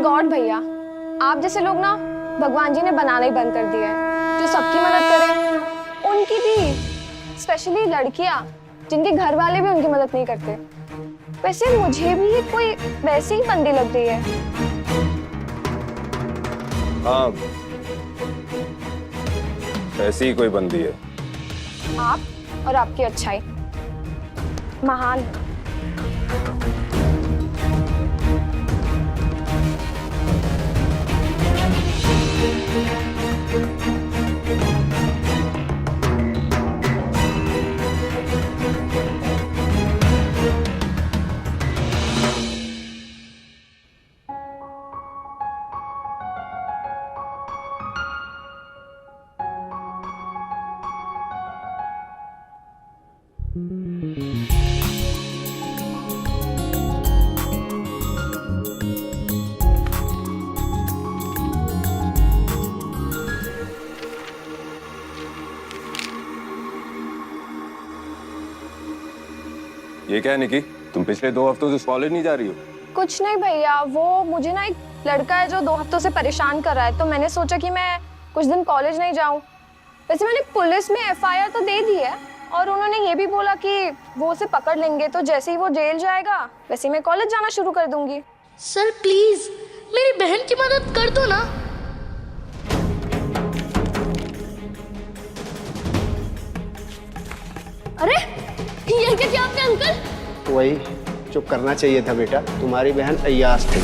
God भैया, आप जैसे लोग ना भगवान जी ने बनाना ही बंद कर दिया है, जो सबकी मदद करे, उनकी भी, स्पेशली लड़कियां जिनके घर वाले भी उनकी मदद नहीं करते। वैसे मुझे भी ये कोई वैसी ही बंदी लग रही है। हाँ, ऐसी ही कोई बंदी है। आप और आपकी अच्छाई महान। ये क्या है निकी, तुम पिछले 2 हफ्तों से कॉलेज नहीं जा रही हो? कुछ नहीं भैया, वो मुझे ना एक लड़का है जो 2 हफ्तों से परेशान कर रहा है, तो मैंने सोचा कि मैं कुछ दिन कॉलेज नहीं जाऊं। वैसे मैंने पुलिस में एफआईआर तो दे दी है और उन्होंने ये भी बोला कि वो उसे पकड़ लेंगे, तो जैसे ही वो जेल जाएगा वैसे मैं कॉलेज जाना शुरू कर दूंगी। सर प्लीज मेरी बहन की मदद कर दो ना। अरे ये क्या किया आपने अंकल? वही चुप करना चाहिए था बेटा, तुम्हारी बहन अय्याश थी,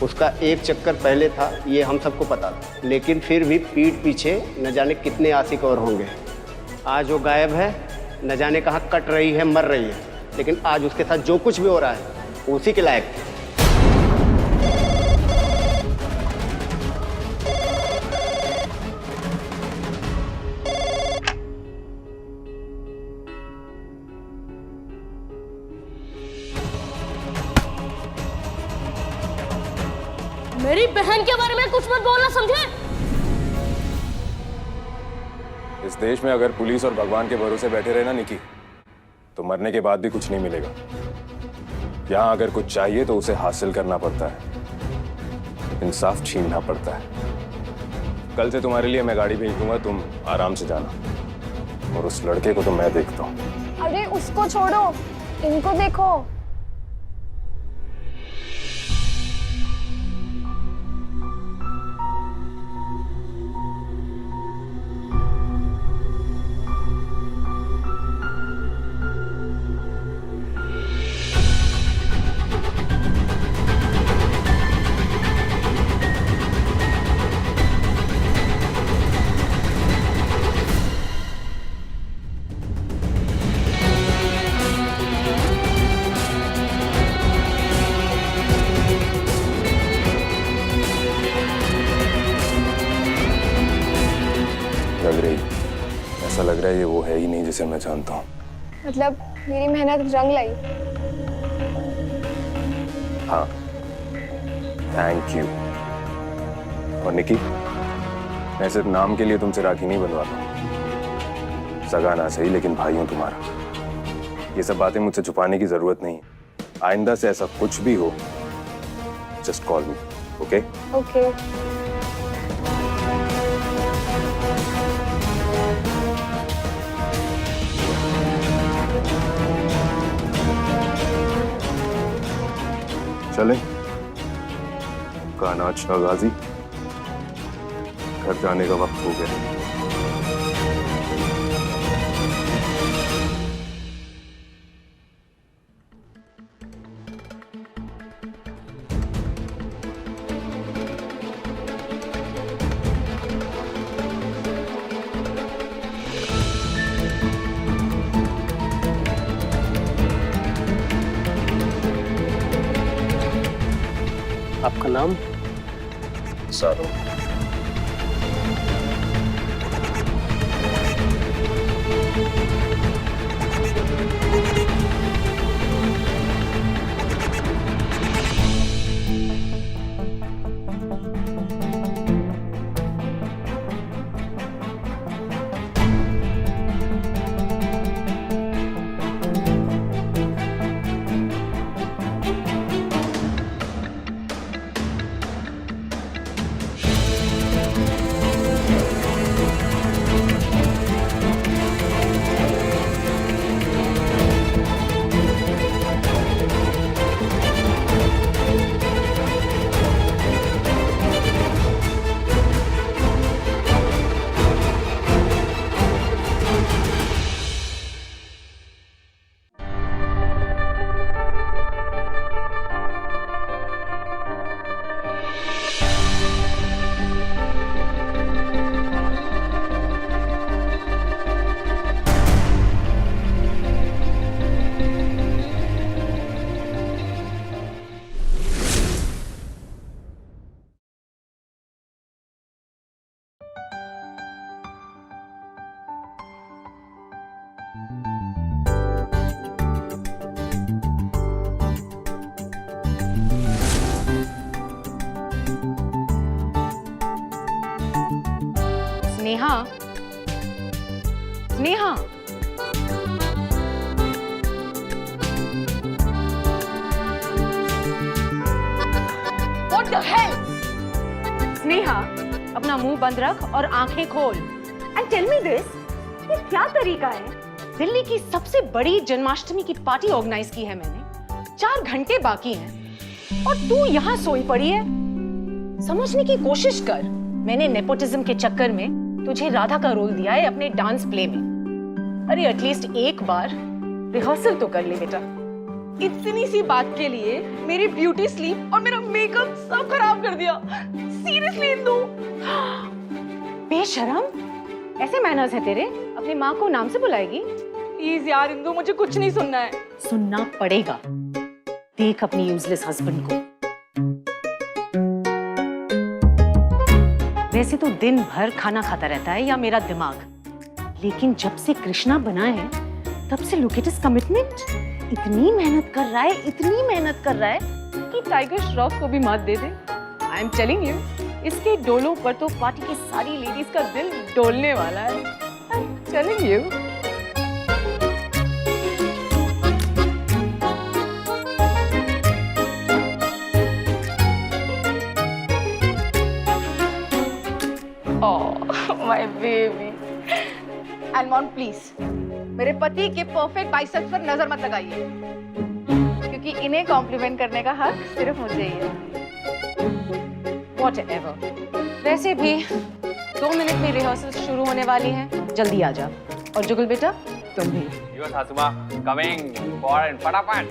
उसका एक चक्कर पहले था, ये हम सबको पता था, लेकिन फिर भी पीठ पीछे न जाने कितने आशिक और होंगे। आज वो गायब है, न जाने कहाँ कट रही है, मर रही है, लेकिन आज उसके साथ जो कुछ भी हो रहा है उसी के लायक थे। मेरी बहन के बारे में कुछ मत बोलना, समझे? इस देश में अगर पुलिस और भगवान के भरोसे बैठे रहे ना निकी, तो मरने के बाद भी कुछ नहीं मिलेगा। यहाँ अगर कुछ चाहिए तो उसे हासिल करना पड़ता है, इंसाफ छीनना पड़ता है। कल से तुम्हारे लिए मैं गाड़ी भेज दूंगा, तुम आराम से जाना, और उस लड़के को तो मैं देखता हूँ। अरे उसको छोड़ो, इनको देखो। ऐसा लग रहा है ये वो है ही नहीं जिसे मैं जानता हूँ। मतलब मेरी मेहनत रंग लाई। हाँ, थैंक यू। और निकी, मैं सिर्फ नाम के लिए तुमसे राखी नहीं बनवाता, सगा ना सही लेकिन भाई हूं तुम्हारा। ये सब बातें मुझसे छुपाने की जरूरत नहीं। आइंदा से ऐसा कुछ भी हो, जस्ट कॉल मी, ओके? ओके। चले कानाज शाह गाजी, घर जाने का वक्त हो गया। आपका नाम? सारो। Sneha, Sneha, What the hell? Sneha, अपना मुंह बंद रख और आंखें खोल। एंड टेल मी दिस, ये क्या तरीका है? दिल्ली की सबसे बड़ी जन्माष्टमी की पार्टी ऑर्गेनाइज की है मैंने। 4 घंटे बाकी हैं और तू यहाँ सोई पड़ी है। समझने की कोशिश कर। मैंने नेपोटिज्म के चक्कर में तुझे राधा का रोल दिया है अपने डांस प्ले में। अरे एटलीस्ट एक बार रिहर्सल तो कर ले बेटा। इतनी सी बात के लिए मेरी ब्यूटी स्लीप और मेरा मेकअप सब खराब कर दिया। सीरियसली इंदु। बेशरम, ऐसे मैनर्स है तेरे? अपनी माँ को नाम से बुलाएगी? प्लीज यार इंदु, मुझे कुछ नहीं सुनना है। सुनना पड़ेगा। देख अपनी यूजलेस हस्बैंड को। वैसे तो दिन भर खाना खाता रहता है या मेरा दिमाग, लेकिन जब से कृष्णा बना है तब से लुक एट हिज कमिटमेंट। इतनी मेहनत कर रहा है, इतनी मेहनत कर रहा है कि टाइगर श्रॉफ को भी मात दे दे। आई एम टेलिंग यू, इसके डोलों पर तो पार्टी की सारी लेडीज का दिल डोलने वाला है। I am telling you. My baby. Anmol please मेरे पति के परफेक्ट बाइसेप्स पर नजर मत लगाइए, क्योंकि इन्हें कॉम्प्लीमेंट करने का हक सिर्फ मुझे ही है। Whatever। वैसे भी 2 मिनट में रिहर्सल शुरू होने वाली है, जल्दी आ जा। और जुगल बेटा तुम भी। Your सासुमा coming forward फटाफट।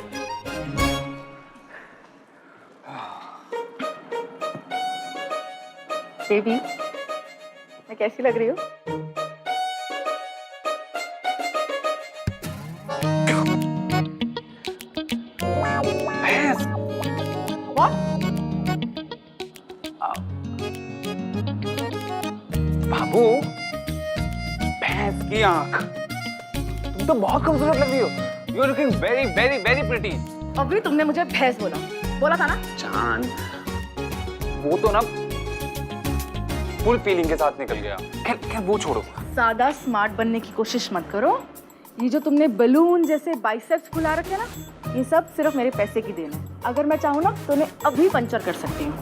बेबी मैं कैसी लग रही हूँ? बाबू, भैंस की आंख। तुम तो बहुत खूबसूरत लग रही हो। You are looking very very very pretty. अभी तुमने मुझे भैंस बोला था ना? चांद, वो तो ना फुल फीलिंग के साथ निकल गया। खैर वो छोड़ो। ज्यादा स्मार्ट बनने की कोशिश मत करो। ये जो तुमने बलून जैसे बाइसेप्स फुला रखे ना, ये सब सिर्फ मेरे पैसे की देन है। अगर मैं चाहूँ ना तो उन्हें अभी पंचर कर सकती हूँ।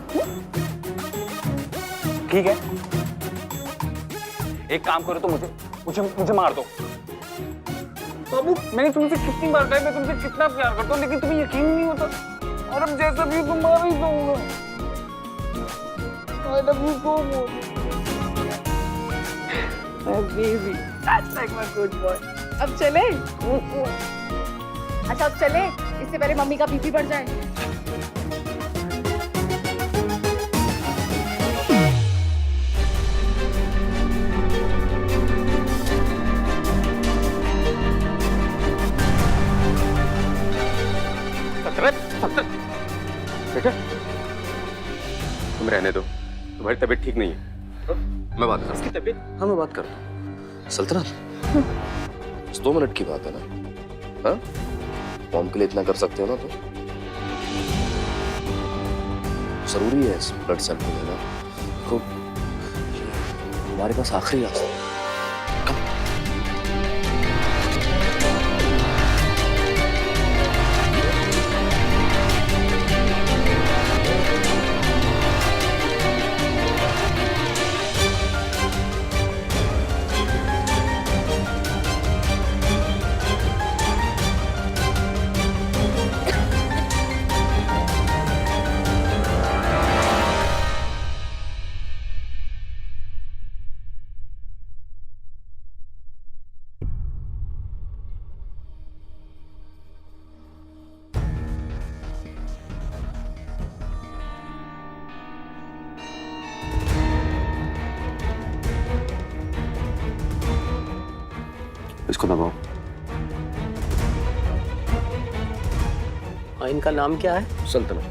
ठीक है, एक काम करो तो मुझे मार दो। बाबू, मैंने तुमसे कितनी बार कहा, मैं तुमसे कितना प्यार करता हूँ, लेकिन तुम्हें यकीन नहीं होता। और अब जैसा भी तुम मार ही दूंगा। I love you so much. My baby, that's like my good boy. अब चले? अच्छा अब चले, इससे पहले मम्मी का बीपी बढ़ जाए। बेटा, तुम रहने दो, तुम्हारी तबीयत ठीक नहीं है। मैं बात करता हूँ। तबीयत? हाँ मैं बात करता हूँ। सल्तनत, 2 मिनट की बात है ना? हाँ, फॉर्म के लिए इतना कर सकते हो ना तो जरूरी है इस ब्लड सैंपल लेना। देखो, हमारे पास आखिरी रास्ता है। इसको दबाओ। इनका नाम क्या है? सल्तनत।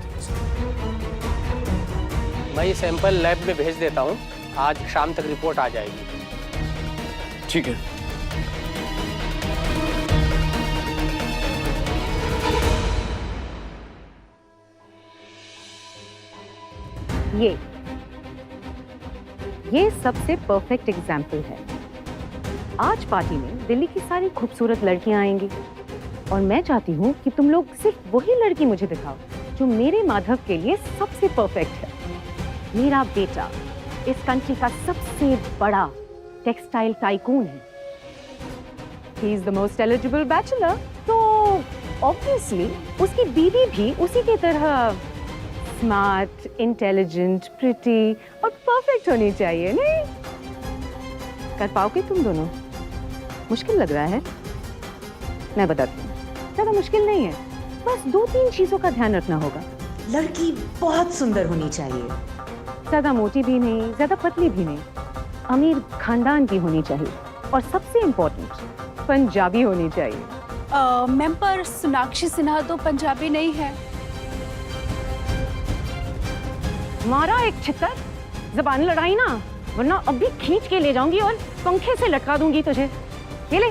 मैं ये सैंपल लैब में भेज देता हूँ, आज शाम तक रिपोर्ट आ जाएगी। ठीक है। ये सबसे परफेक्ट एग्जाम्पल है। आज पार्टी में दिल्ली की सारी खूबसूरत लड़कियां आएंगी और मैं चाहती हूँ कि तुम लोग सिर्फ वही लड़की मुझे दिखाओ जो मेरे माधव के लिए सबसे परफेक्ट है। मेरा बेटा इस कंट्री का सबसे बड़ा टेक्सटाइल टाइकून है। He is the most eligible bachelor, तो obviously उसकी बीवी भी उसी की तरह स्मार्ट, इंटेलिजेंट, प्रिटी और परफेक्ट होनी चाहिए, नहीं? कर पाओगे तुम दोनों? मुश्किल लग रहा है? मैं बताती हूँ, ज़्यादा मुश्किल नहीं है, बस 2-3 चीज़ों का ध्यान रखना होगा। लड़की बहुत सुंदर होनी चाहिए। ज़्यादा मोटी भी नहीं, ज़्यादा पतली भी नहीं, अमीर खानदान की होनी चाहिए और सबसे इम्पोर्टेंट पंजाबी होनी चाहिए। मैम पर सोनाक्षी सिन्हा तो पंजाबी नहीं है। मारा एक छितर, ज़बान लड़ाई ना, वरना अभी खींच के ले जाऊंगी और पंखे से लटका दूंगी तुझे। ये ले।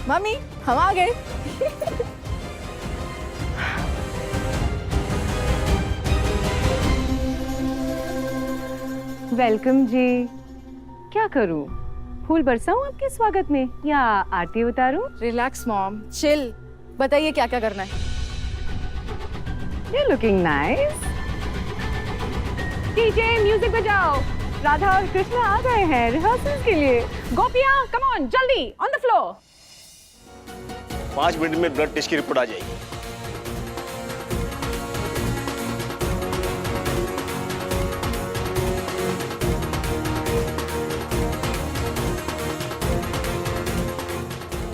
मम्मी हम आ गए। वेलकम जी। क्या करूं? फूल बरसाऊं आपके स्वागत में या आरती उतारूं? Relax mom, chill. बताइए क्या क्या करना है। You're looking nice. DJ music बजाओ। राधा और कृष्ण आ गए हैं रिहर्सल के लिए। गोपियां कम ऑन, जल्दी ऑन द फ्लोर। 5 मिनट में ब्लड टेस्ट की रिपोर्ट आ जाएगी।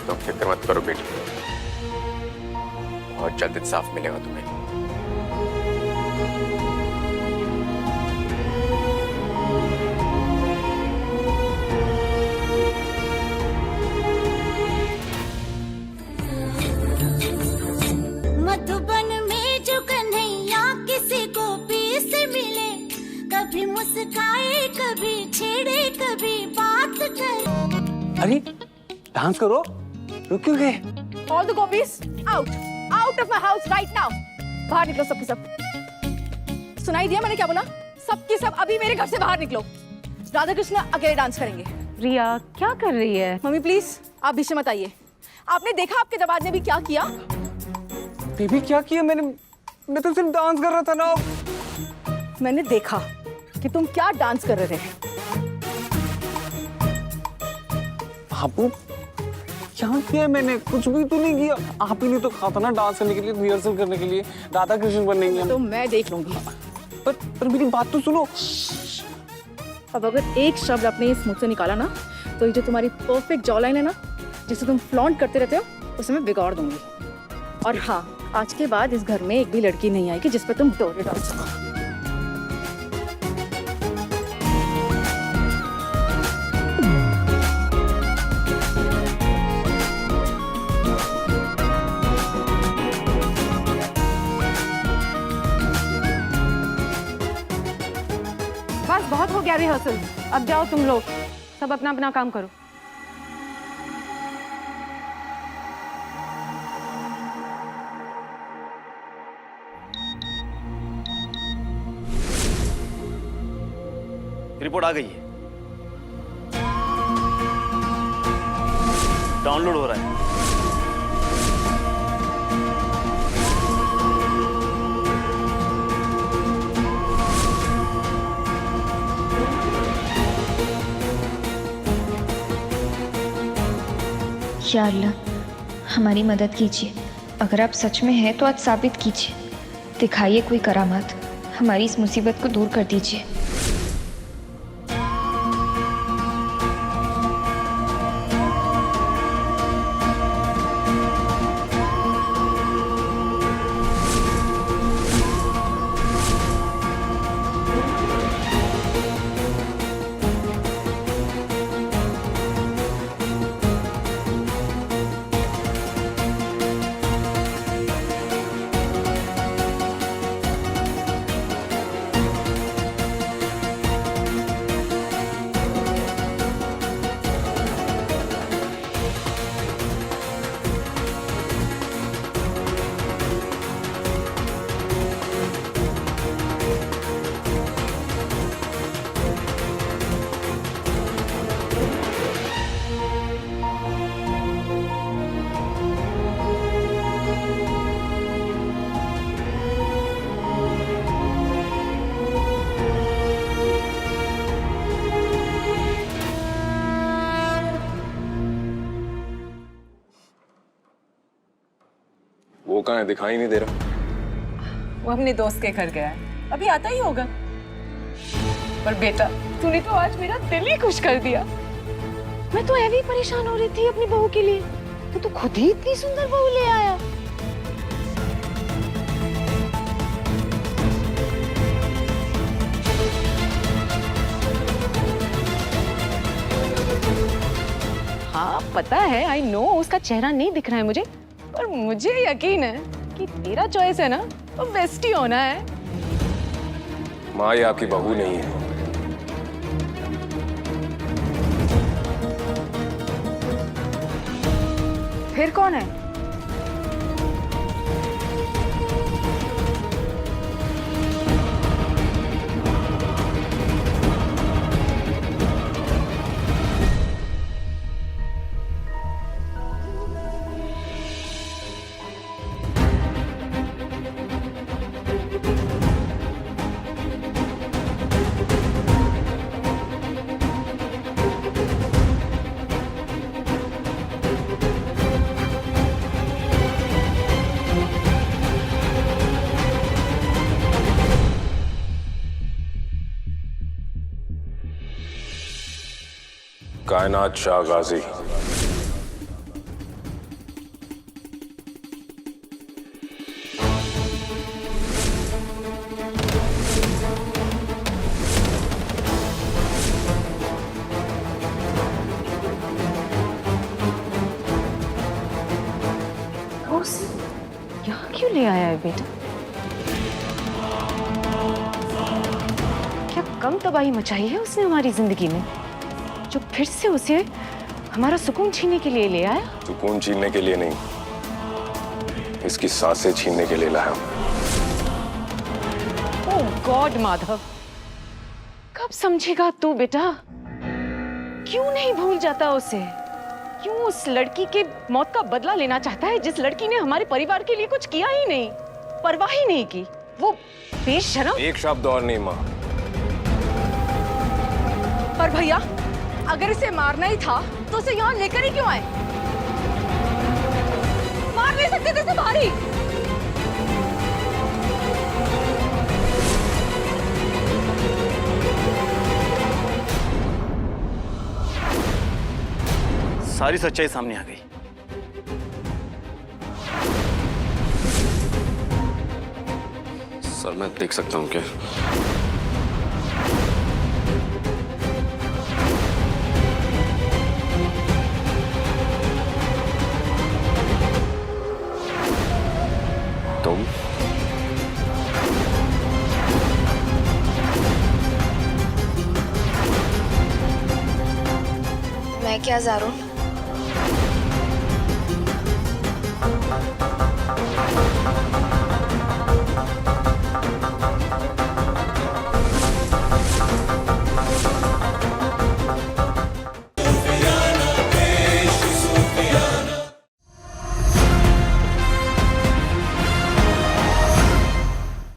तुम फिक्र मत करो बेटी, बहुत जल्द इंसाफ मिलेगा तुम्हें। मधुबन में जो कन्हैया किसी को भी से मिले, कभी मुस्काए कभी छेड़े कभी बात करे। अरे डांस करो, रुक क्यों गए? All the copies out, out of my house right now. बाहर निकलो सबके सब। सुनाई दिया मैंने क्या बोला? सबके सब अभी मेरे घर से बाहर निकलो। राधा कृष्ण अकेले डांस करेंगे। रिया क्या कर रही है? मम्मी प्लीज आप बीच में मत आइए। आपने देखा आपके दमाद ने भी क्या किया? बेबी क्या किया मैंने? मैं तो सिर्फ डांस कर रहा था ना। मैंने देखा कि तुम क्या डांस कर रहे थे। बाबू क्या किया मैंने? कुछ भी तो नहीं किया। आप ही ने तो कहा था ना डांस करने के लिए, रिहर्सल करने के लिए, राधा कृष्ण बनेंगे हम। तो मैं देख लूंगी। पर मेरी बात तो सुनो। अब अगर एक शब्द अपने इस मुंह से निकाला ना, तो ये जो तुम्हारी परफेक्ट जॉ लाइन है ना, जिसे तुम फ्लॉन्ट करते रहते हो, उसे मैं बिगाड़ दूंगी। और हाँ, आज के बाद इस घर में एक भी लड़की नहीं आएगी जिस पे तुम डोरे डाल सको। बस बहुत हो गया रिहर्सल, अब जाओ तुम लोग, सब अपना अपना काम करो। रिपोर्ट आ गई है, डाउनलोड हो रहा है। या अल्लाह हमारी मदद कीजिए। अगर आप सच में हैं तो आज साबित कीजिए, दिखाइए कोई करामात, हमारी इस मुसीबत को दूर कर दीजिए। वो कहाँ है, दिखाई नहीं दे रहा। वो अपने दोस्त के घर गया है, अभी आता ही होगा। पर बेटा, तूने तो आज मेरा दिल ही खुश कर दिया। मैं तो ऐवी परेशान हो रही थी अपनी बहू के लिए, तो खुद ही इतनी सुंदर बहू ले आया। हाँ पता है, आई नो उसका चेहरा नहीं दिख रहा है मुझे, पर मुझे यकीन है कि तेरा चॉइस है ना तो बेस्ट ही होना है। माँ ये आपकी बहू नहीं है। फिर कौन है? कायनात शाह गाजी। यहाँ क्यों ले आया है बेटा? क्या कम तबाही मचाई है उसने हमारी जिंदगी में, जो फिर से उसे हमारा सुकून छीनने के लिए ले आया? सुकून छीनने के लिए नहीं, इसकी सांसें छीनने के लिए लाया हूं। ओह गॉड माधव, कब समझेगा तू बेटा? क्यों नहीं भूल जाता उसे? क्यों उस लड़की के मौत का बदला लेना चाहता है, जिस लड़की ने हमारे परिवार के लिए कुछ किया ही नहीं, परवाह ही नहीं की? वो बेशरम। एक शब्द और नहीं माँ। पर भैया, अगर इसे मारना ही था तो उसे यहाँ लेकर ही क्यों आए? मार नहीं सकते थे इसे भारी। सारी सच्चाई सामने आ गई। सर मैं देख सकता हूँ क्या? तुम? मैं क्या ज़ारून,